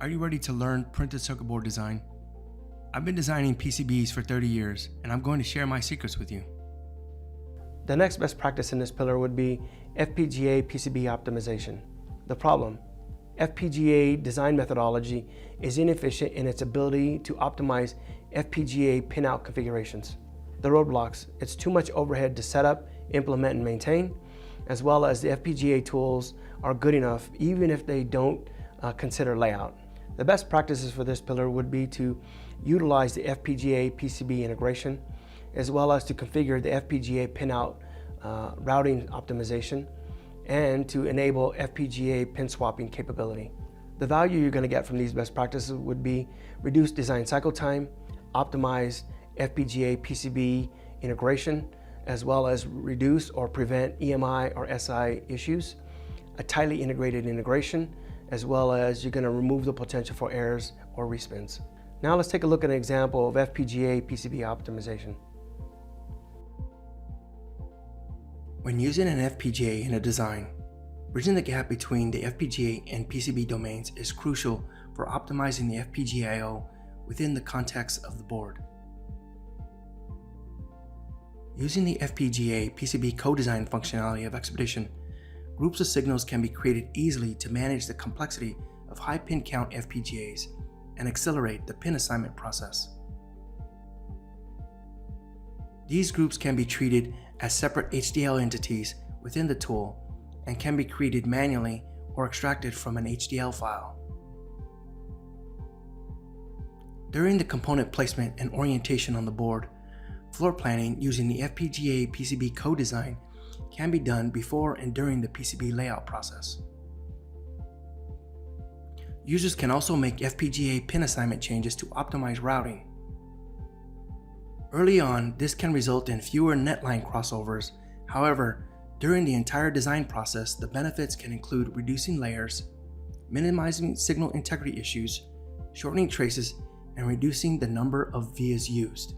Are you ready to learn printed circuit board design? I've been designing PCBs for 30 years, and I'm going to share my secrets with you. The next best practice in this pillar would be FPGA PCB optimization. The problem: FPGA design methodology is inefficient in its ability to optimize FPGA pinout configurations. The roadblocks: it's too much overhead to set up, implement, and maintain, as well as the FPGA tools are good enough even if they don't consider layout. The best practices for this pillar would be to utilize the FPGA PCB integration, as well as to configure the FPGA pinout routing optimization, and to enable FPGA pin swapping capability. The value you're going to get from these best practices would be reduced design cycle time, optimized FPGA PCB integration, as well as reduce or prevent EMI or SI issues, a tightly integrated integration, as well as you're going to remove the potential for errors or respins. Now let's take a look at an example of FPGA PCB optimization. When using an FPGA in a design, bridging the gap between the FPGA and PCB domains is crucial for optimizing the FPGA I/O within the context of the board. Using the FPGA PCB co-design functionality of Expedition, groups of signals can be created easily to manage the complexity of high pin count FPGAs and accelerate the pin assignment process. These groups can be treated as separate HDL entities within the tool and can be created manually or extracted from an HDL file. During the component placement and orientation on the board, floor planning using the FPGA PCB co-design can be done before and during the PCB layout process. Users can also make FPGA pin assignment changes to optimize routing. Early on, this can result in fewer netline crossovers. However, during the entire design process, the benefits can include reducing layers, minimizing signal integrity issues, shortening traces, and reducing the number of vias used.